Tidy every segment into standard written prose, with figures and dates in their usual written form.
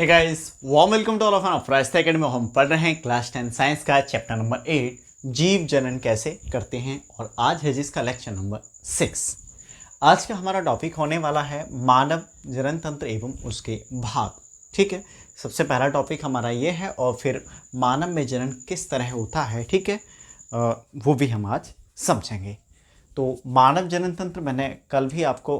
Hey guys, warm welcome to all of Aparajita academy. हम पढ़ रहे हैं क्लास 10 साइंस का चैप्टर नंबर 8 जीव जनन कैसे करते हैं और आज है जिसका लेक्चर नंबर 6। आज का हमारा टॉपिक होने वाला है मानव जनन तंत्र एवं उसके भाग। ठीक है, सबसे पहला टॉपिक हमारा ये है और फिर मानव में जनन किस तरह होता है, ठीक है, वो भी हम आज समझेंगे। तो मानव जनन तंत्र मैंने कल भी आपको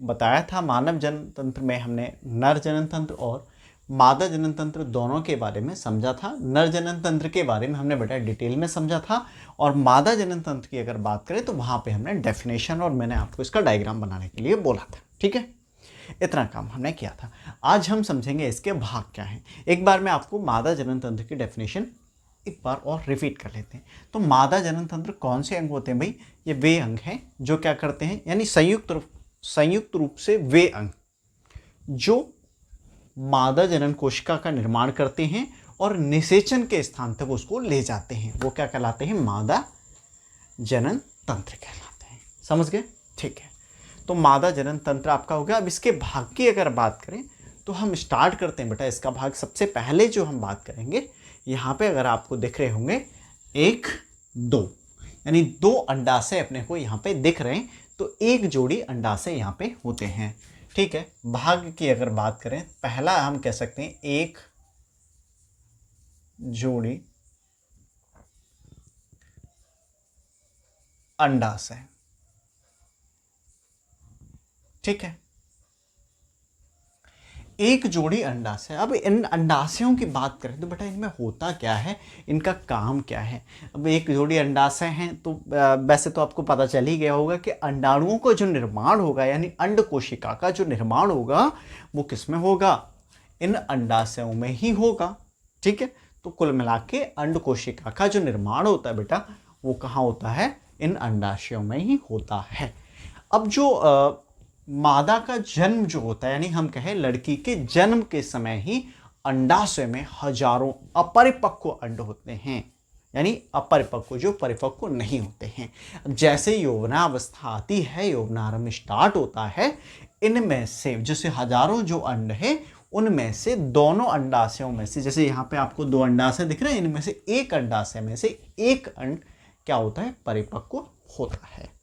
बताया था। मानव जनन तंत्र में हमने नर जनन तंत्र और मादा जनन तंत्र दोनों के बारे में समझा था। नर जनन तंत्र के बारे में हमने बड़ा डिटेल में समझा था और मादा जनन तंत्र की अगर बात करें तो वहाँ पे हमने डेफिनेशन और मैंने आपको इसका डायग्राम बनाने के लिए बोला था। ठीक है, इतना काम हमने किया था। आज हम समझेंगे इसके भाग क्या हैं। एक बार मैं आपको मादा जनन तंत्र की डेफिनेशन एक बार और रिपीट कर लेते हैं। तो मादा जनन तंत्र कौन से अंग होते हैं भाई? ये वे अंग हैं जो क्या करते हैं, यानी संयुक्त रूप से वे अंग जो मादा जनन कोशिका का निर्माण करते हैं और निषेचन के स्थान तक उसको ले जाते हैं, वो क्या कहलाते हैं? मादा जनन तंत्र कहलाते हैं। समझ गए? ठीक है, तो मादा जनन तंत्र आपका हो गया। अब इसके भाग की अगर बात करें तो हम स्टार्ट करते हैं बेटा इसका भाग। सबसे पहले जो हम बात करेंगे, यहाँ पे अगर आपको दिख रहे होंगे 1 2, यानी 2 अंडाशय अपने को यहाँ पे दिख रहे हैं, तो एक जोड़ी अंडाशय यहाँ पे होते हैं। ठीक है, भाग की अगर बात करें, पहला हम कह सकते हैं एक जोड़ी अंडाशय। ठीक है, एक जोड़ी अंडाशय। अब इन अंडाशयों की बात करें तो बेटा इनमें होता क्या है, इनका काम क्या है? अब एक जोड़ी अंडाशय हैं तो वैसे तो आपको पता चल ही गया होगा कि अंडाणुओं का जो निर्माण होगा, यानी अंड कोशिका का जो निर्माण होगा वो किस में होगा? इन अंडाशयों में ही होगा। ठीक है, तो कुल मिला के अंड कोशिका का जो निर्माण होता है बेटा वो कहाँ होता है? इन अंडाशयों में ही होता है। अब जो मादा का जन्म जो होता है, यानी हम कहें लड़की के जन्म के समय ही अंडाशय में हजारों अपरिपक्व अंड होते हैं, यानी अपरिपक्व जो परिपक्व नहीं होते हैं। जैसे यौवनावस्था आती है, यौवनारंभ स्टार्ट होता है, इनमें से जैसे हजारों जो अंड है उनमें से दोनों अंडाशयों में से, जैसे यहाँ पे आपको 2 अंडाशय दिख रहे हैं, इनमें से एक अंडाशय में से एक अंड क्या होता है? परिपक्व होता है।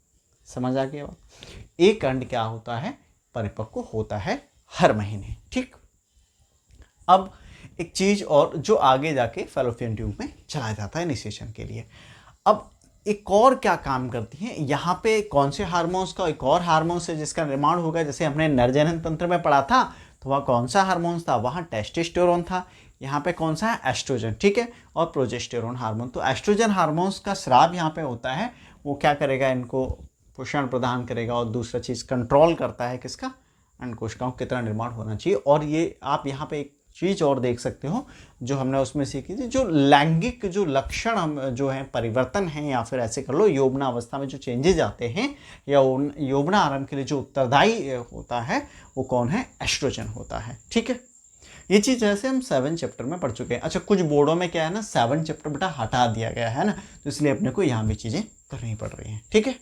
समझ आ गया? एक अंड क्या होता है? परिपक्व होता है हर महीने। ठीक, अब एक चीज और जो आगे जाके फैलोपियन ट्यूब में चला जाता है निषेचन के लिए। अब एक और क्या काम करती है यहाँ पे? कौन से हार्मोन्स का? एक और हार्मोन्स है जिसका निर्माण होगा। जैसे हमने नरजनन तंत्र में पढ़ा था तो वह कौन सा हार्मोन्स था? वहाँ टेस्टोस्टेरोन था। यहाँ पे कौन सा है? एस्ट्रोजन। ठीक है, और प्रोजेस्टेरोन हार्मोन। तो एस्ट्रोजन हार्मोन्स का स्राव यहाँ पे होता है, वो क्या करेगा? इनको पोषण प्रदान करेगा और दूसरा चीज कंट्रोल करता है किसका? अंड कोशिकाओं कितना निर्माण होना चाहिए। और ये आप यहाँ पे एक चीज और देख सकते हो जो हमने उसमें सीखी थी, जो लैंगिक जो लक्षण हम जो है परिवर्तन है, या फिर ऐसे कर लो यौवना अवस्था में जो चेंजेज आते हैं या यौवना आरंभ के लिए जो उत्तरदायी होता है वो कौन है? एस्ट्रोजन होता है। ठीक है, ये चीज जैसे हम 7 चैप्टर में पढ़ चुके हैं। अच्छा, कुछ बोर्डों में क्या है ना, 7 चैप्टर बेटा हटा दिया गया है ना, तो इसलिए अपने को यहाँ भी चीजें करनी पड़ रही हैं। ठीक है,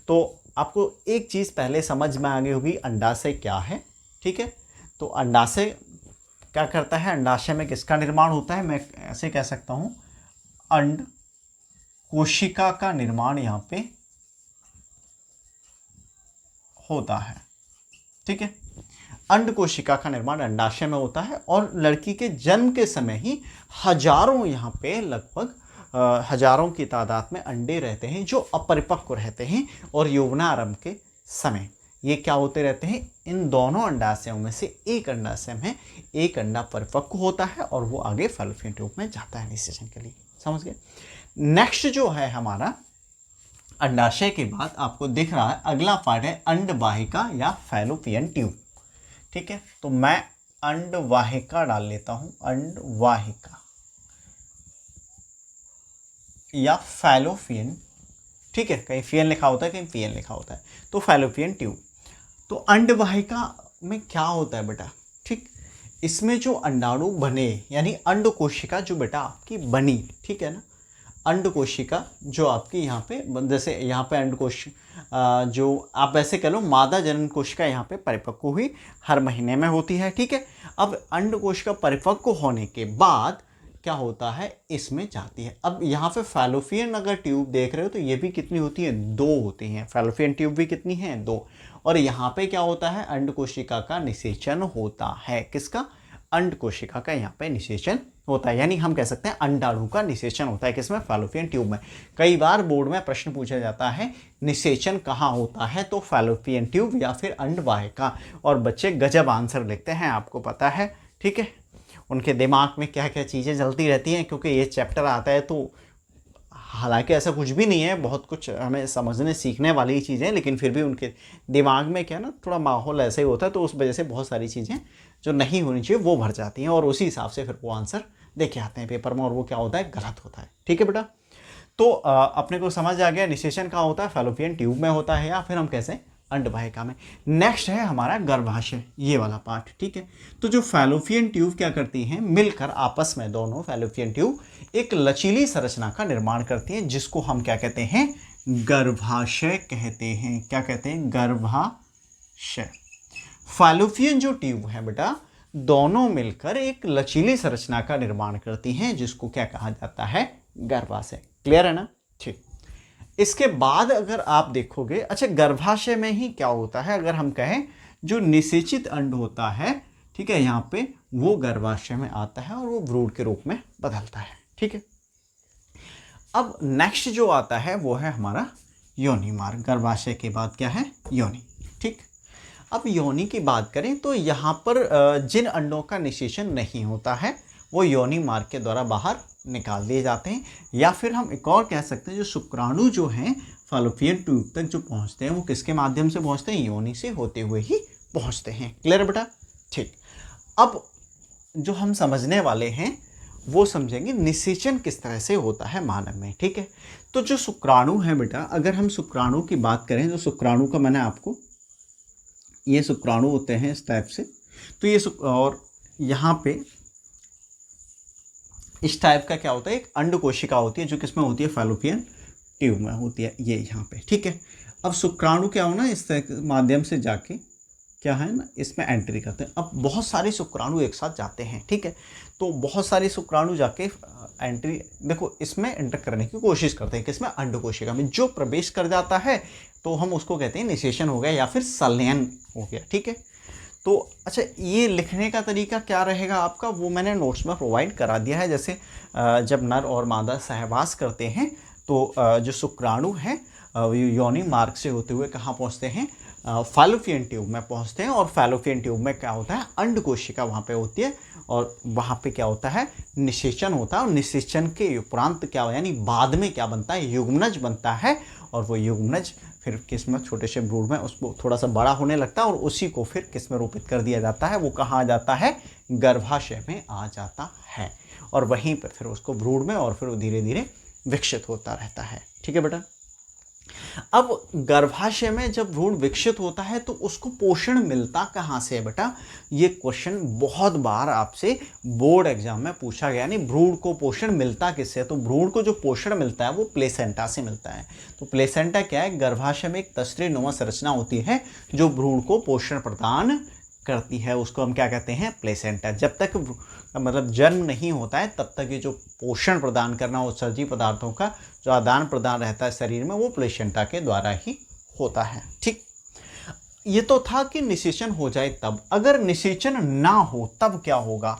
तो आपको एक चीज पहले समझ में आ गई होगी, अंडाशय क्या है। ठीक है, तो अंडाशय क्या करता है? अंडाशय में किसका निर्माण होता है? मैं ऐसे कह सकता हूं, अंड कोशिका का निर्माण यहां पे होता है। ठीक है, अंड कोशिका का निर्माण अंडाशय में होता है और लड़की के जन्म के समय ही हजारों, यहाँ पे लगभग हजारों की तादाद में अंडे रहते हैं जो अपरिपक्व रहते हैं, और यौवनारंभ के समय ये क्या होते रहते हैं? इन दोनों अंडाशयों में से एक अंडाशय में एक अंडा परिपक्व होता है और वो आगे फैलोपियन ट्यूब में जाता है निषेचन के लिए। समझ गए? नेक्स्ट जो है हमारा अंडाशय के बाद आपको दिख रहा है अगला पार्ट है अंडवाहिका या फैलोपियन ट्यूब। ठीक है, तो मैं अंडवाहिका डाल लेता हूं, अंडवाहिका या फैलोपियन। ठीक है, कहीं फियन लिखा होता है, कहीं पियन लिखा होता है, तो फैलोपियन ट्यूब। तो अंडवाहिका में क्या होता है बेटा? ठीक, इसमें जो अंडाणु बने, यानी अंड कोशिका जो बेटा आपकी बनी, ठीक है ना, अंड कोशिका जो आपकी यहाँ पे, जैसे यहाँ पे अंड कोश जो आप ऐसे कह लो मादा जनन कोशिका यहाँ पे परिपक्व हुई, हर महीने में होती है, ठीक है। अब अंड कोशिका परिपक्व होने के बाद क्या होता है, इसमें जाती है। अब यहाँ पे फैलोपियन अगर ट्यूब देख रहे हो तो ये भी कितनी होती है, 2 होती हैं। फैलोपियन ट्यूब भी कितनी है, 2। और यहाँ पे क्या होता है, अंड कोशिका का निषेचन होता है। किसका, अंड कोशिका का यहाँ पे निषेचन होता है, यानी हम कह सकते हैं अंडाणु का निषेचन होता है। किसमें, फैलोपियन ट्यूब में। कई बार बोर्ड में प्रश्न पूछा जाता है निषेचन कहाँ होता है, तो फैलोपियन ट्यूब या फिर अंडवाहिका, और बच्चे गजब आंसर लिखते हैं, आपको पता है, ठीक है। उनके दिमाग में क्या क्या चीज़ें चलती रहती हैं, क्योंकि ये चैप्टर आता है तो हालांकि ऐसा कुछ भी नहीं है, बहुत कुछ हमें समझने सीखने वाली चीज़ें, लेकिन फिर भी उनके दिमाग में क्या ना, थोड़ा माहौल ऐसे ही होता है, तो उस वजह से बहुत सारी चीज़ें जो नहीं होनी चाहिए वो भर जाती हैं, और उसी हिसाब से फिर वो आंसर दे के आते हैं पेपर में, और वो क्या होता है, गलत होता है, ठीक है बेटा। तो अपने को समझ आ गया निषेचन कहाँ होता है, फैलोपियन ट्यूब में होता है, या फिर हम कैसे, अंडवाहिका में। नेक्स्ट है हमारा गर्भाशय, ये वाला पार्ट, ठीक है। तो जो फैलोपियन ट्यूब क्या करती हैं, मिलकर आपस में दोनों फैलोपियन ट्यूब एक लचीली संरचना का निर्माण करती हैं, जिसको हम क्या कहते हैं, गर्भाशय कहते हैं। क्या कहते हैं, गर्भाशय। फैलोपियन जो ट्यूब है बेटा, दोनों मिलकर एक लचीली संरचना का निर्माण करती हैं, जिसको क्या कहा जाता है, गर्भाशय। क्लियर है ना, ठीक। इसके बाद अगर आप देखोगे, अच्छा गर्भाशय में ही क्या होता है, अगर हम कहें जो निषेचित अंड होता है, ठीक है, यहाँ पे वो गर्भाशय में आता है और वो भ्रूण के रूप में बदलता है, ठीक है। अब नेक्स्ट जो आता है वो है हमारा योनि मार्ग। गर्भाशय के बाद क्या है, योनि, ठीक। अब योनि की बात करें तो यहाँ पर जिन अंडों का निषेचन नहीं होता है वो योनि मार्ग के द्वारा बाहर निकाल दिए जाते हैं, या फिर हम एक और कह सकते हैं जो शुक्राणु जो हैं फैलोपियन ट्यूब तक जो पहुँचते हैं वो किसके माध्यम से पहुँचते हैं, योनि से होते हुए ही पहुँचते हैं। क्लियर बेटा, ठीक। अब जो हम समझने वाले हैं वो समझेंगे निषेचन किस तरह से होता है मानव में, ठीक है। तो जो शुक्राणु है बेटा, अगर हम शुक्राणु की बात करें तो शुक्राणु का मैंने आपको, ये शुक्राणु होते हैं इस टाइप से, तो ये और यहाँ पे इस टाइप का क्या होता है, एक अंड कोशिका होती है जो किसमें होती है, फैलोपियन ट्यूब में होती है, ये यहाँ पे, ठीक है। अब शुक्राणु क्या होना, इस माध्यम से जाके क्या है ना, इसमें एंट्री करते हैं। अब बहुत सारे शुक्राणु एक साथ जाते हैं, ठीक है। तो बहुत सारे शुक्राणु जाके एंट्री, देखो इसमें एंटर करने की कोशिश करते हैं, किसमें, अंड कोशिका में। जो प्रवेश कर जाता है तो हम उसको कहते हैं निषेचन हो गया या फिर संलयन हो गया, ठीक है। तो अच्छा, ये लिखने का तरीका क्या रहेगा आपका, वो मैंने नोट्स में प्रोवाइड करा दिया है। जैसे जब नर और मादा सहवास करते हैं तो जो शुक्राणु हैं योनि मार्ग से होते हुए कहाँ पहुँचते हैं, फैलोपियन ट्यूब में पहुँचते हैं, और फैलोपियन ट्यूब में क्या होता है, अंड कोशिका वहाँ पे होती है, और वहाँ पे क्या होता है, निषेचन होता है। और निषेचन के उपरांत क्या हो, यानी बाद में क्या बनता है, युग्मनज बनता है, और वो युग्मनज फिर किस में, छोटे से भ्रूण में उसको थोड़ा सा बड़ा होने लगता है, और उसी को फिर किस में रोपित कर दिया जाता है, वो कहाँ आ जाता है, गर्भाशय में आ जाता है, और वहीं पर फिर उसको भ्रूण में, और फिर वो धीरे धीरे विकसित होता रहता है, ठीक है बेटा। अब गर्भाशय में जब भ्रूण विकसित होता है तो उसको पोषण मिलता कहाँ से है बेटा, ये क्वेश्चन बहुत बार आपसे बोर्ड एग्जाम में पूछा गया। यानी भ्रूण को पोषण मिलता किससे, तो भ्रूण को जो पोषण मिलता है वो प्लेसेंटा से मिलता है। तो प्लेसेंटा क्या है, गर्भाशय में एक तसरी-नुमा संरचना होती है जो भ्रूण को पोषण प्रदान करती है, उसको हम क्या कहते हैं, प्लेसेंटा। जब तक मतलब जन्म नहीं होता है तब तक ये जो पोषण प्रदान करना, उत्सर्जी पदार्थों का जो आदान प्रदान रहता है शरीर में, वो प्लेसेंटा के द्वारा ही होता है, ठीक। ये तो था कि निषेचन हो जाए तब। अगर निषेचन ना हो तब क्या होगा,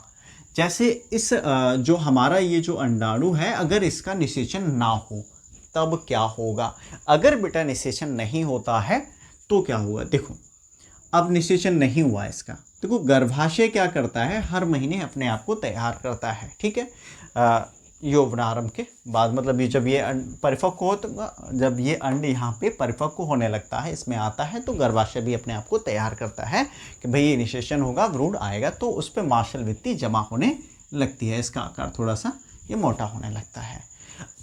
जैसे इस जो हमारा ये जो अंडाणु है, अगर इसका निषेचन ना हो तब क्या होगा। अगर बेटा निषेचन नहीं होता है तो क्या होगा, देखो अब निषेचन नहीं हुआ इसका, देखो गर्भाशय क्या करता है, हर महीने अपने आप को तैयार करता है, ठीक है। यौवनारंभ के बाद, मतलब ये जब ये परिपक्व हो, तो जब ये अंड यहाँ पे परिपक्व होने लगता है, इसमें आता है, तो गर्भाशय भी अपने आप को तैयार करता है कि भाई ये निषेचन होगा, भ्रूण आएगा, तो उस पर मांसल भित्ति जमा होने लगती है, इसका आकार थोड़ा सा ये मोटा होने लगता है।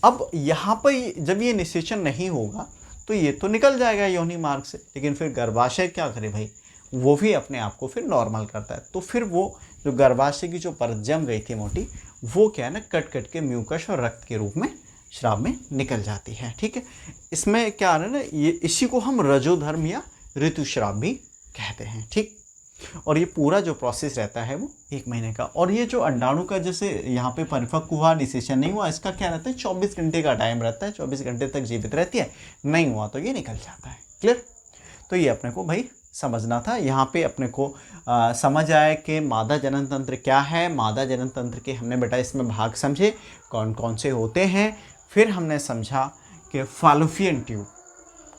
अब यहाँ पर जब ये निषेचन नहीं होगा तो ये तो निकल जाएगा योनि मार्ग से, लेकिन फिर गर्भाशय क्या करे भाई, वो भी अपने आप को फिर नॉर्मल करता है। तो फिर वो जो गर्भाशय की जो परत जम गई थी मोटी, वो क्या है ना, कट कट के म्यूकस और रक्त के रूप में श्राव में निकल जाती है। ठीक है, इसमें क्या आ रहा है ना, ये इसी को हम रजोधर्म या ऋतुश्राव भी कहते हैं। ठीक, और ये पूरा जो प्रोसेस रहता है वो 1 महीने का। और ये जो अंडाणु का जैसे यहाँ पे परिपक्व हुआ, निषेचन नहीं हुआ, इसका क्या रहता है, 24 घंटे का टाइम रहता है, 24 घंटे तक जीवित रहती है, नहीं हुआ तो ये निकल जाता है। क्लियर, तो ये अपने को भाई समझना था। यहाँ पे अपने को समझ आया कि मादा जनन तंत्र क्या है। मादा जनन तंत्र के हमने बेटा इसमें भाग समझे कौन कौन से होते हैं। फिर हमने समझा कि फैलोपियन ट्यूब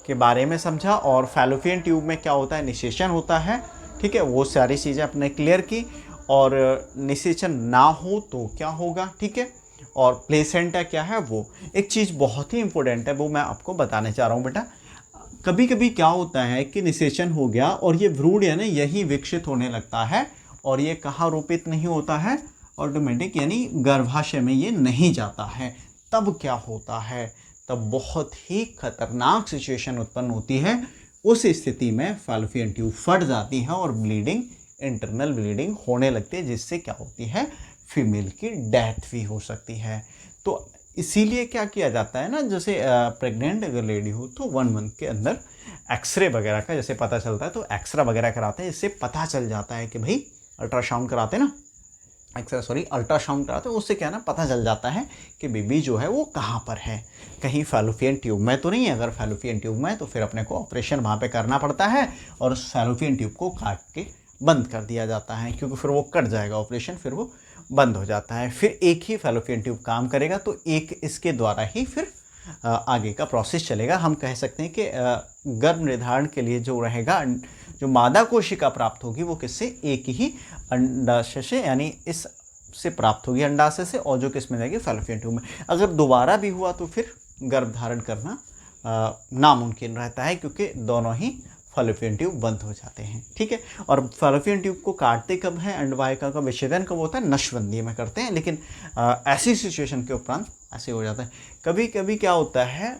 के बारे में समझा, और फैलोपियन ट्यूब में क्या होता है, निषेचन होता है। ठीक है, वो सारी चीज़ें अपने क्लियर की। और निषेचन ना हो तो क्या होगा, ठीक है, और प्लेसेंटा क्या है, वो एक चीज़ बहुत ही इंपॉर्टेंट है, वो मैं आपको बताने चाह रहा हूँ बेटा। कभी कभी क्या होता है कि निषेचन हो गया और ये भ्रूण यानी यही विकसित होने लगता है, और ये कहाँ रोपित नहीं होता है, ऑटोमेटिक यानी गर्भाशय में ये नहीं जाता है। तब क्या होता है, तब बहुत ही खतरनाक सिचुएशन उत्पन्न होती है। उस स्थिति में फैलोपियन ट्यूब फट जाती है और ब्लीडिंग, इंटरनल ब्लीडिंग होने लगती है, जिससे क्या होती है, फीमेल की डेथ भी हो सकती है। तो इसीलिए क्या किया जाता है ना, जैसे प्रेग्नेंट अगर लेडी हो तो 1 मंथ के अंदर एक्सरे वगैरह का जैसे पता चलता है, तो एक्सरा वगैरह कराते हैं, इससे पता चल जाता है कि भाई अल्ट्रासाउंड कराते हैं ना, अल्ट्रासाउंड कराते हैं, उससे क्या ना पता चल जाता है कि बेबी जो है वो कहाँ पर है, कहीं फैलोपियन ट्यूब में तो नहीं है। अगर फैलोपियन ट्यूब में है तो फिर अपने को ऑपरेशन वहाँ पे करना पड़ता है, और उस फैलोपियन ट्यूब को काट के बंद कर दिया जाता है, क्योंकि फिर वो कट जाएगा ऑपरेशन, फिर वो बंद हो जाता है। फिर एक ही फैलोपियन ट्यूब काम करेगा, तो एक इसके द्वारा ही फिर आगे का प्रोसेस चलेगा। हम कह सकते हैं कि गर्भ निर्धारण के लिए जो रहेगा, जो मादा कोशिका प्राप्त होगी वो किससे, एक ही अंडाशय से, यानी इस से प्राप्त होगी अंडाशय से, और जो किस में जाएगी, फैलोपियन ट्यूब में। अगर दोबारा भी हुआ तो फिर गर्भ धारण करना नामुमकिन रहता है, क्योंकि दोनों ही फैलोपियन ट्यूब बंद हो जाते हैं। ठीक है, और फैलोपियन ट्यूब को काटते कब है, अंडवाहिका का विच्छेदन कब होता है, नसबंदी में करते हैं। लेकिन ऐसी सिचुएशन के उपरांत ऐसे हो जाता है। कभी कभी क्या होता है,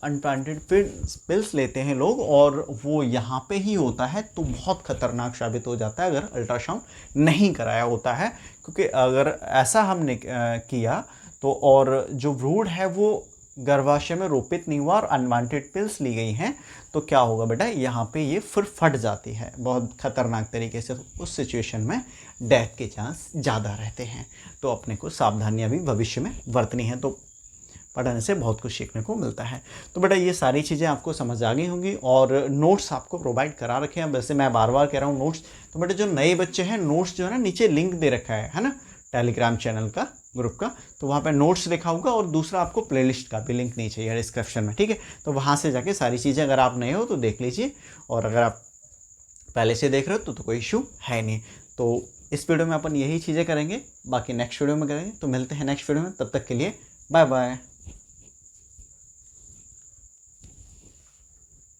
अनप्लांटेड पिल्स लेते हैं लोग और वो यहाँ पे ही होता है, तो बहुत खतरनाक साबित हो जाता है अगर अल्ट्रासाउंड नहीं कराया होता है। क्योंकि अगर ऐसा हमने किया तो, और जो भ्रूण है वो गर्भाशय में रोपित नहीं हुआ और अनवांटेड पिल्स ली गई हैं, तो क्या होगा बेटा, यहाँ पे ये फिर फट जाती है बहुत खतरनाक तरीके से। तो उस सिचुएशन में डेथ के चांस ज़्यादा रहते हैं। तो अपने को सावधानियाँ भी भविष्य में बरतनी है। तो पढ़ने से बहुत कुछ सीखने को मिलता है। तो बेटा ये सारी चीज़ें आपको समझ आ गई होंगी, और नोट्स आपको प्रोवाइड करा रखे हैं। वैसे मैं बार बार कह रहा हूँ नोट्स, तो बेटा जो नए बच्चे हैं, नोट्स जो है ना नीचे लिंक दे रखा है ना, टेलीग्राम चैनल का, ग्रुप का, तो वहाँ पे नोट्स लिखा होगा, और दूसरा आपको प्लेलिस्ट का भी लिंक नीचे है डिस्क्रिप्शन में। ठीक है, तो वहाँ से जाके सारी चीज़ें अगर आप नए हो तो देख लीजिए, और अगर आप पहले से देख रहे हो तो कोई इशू है नहीं। तो इस वीडियो में अपन यही चीज़ें करेंगे, बाकी नेक्स्ट वीडियो में करेंगे। तो मिलते हैं नेक्स्ट वीडियो में, तब तक के लिए बाय बाय।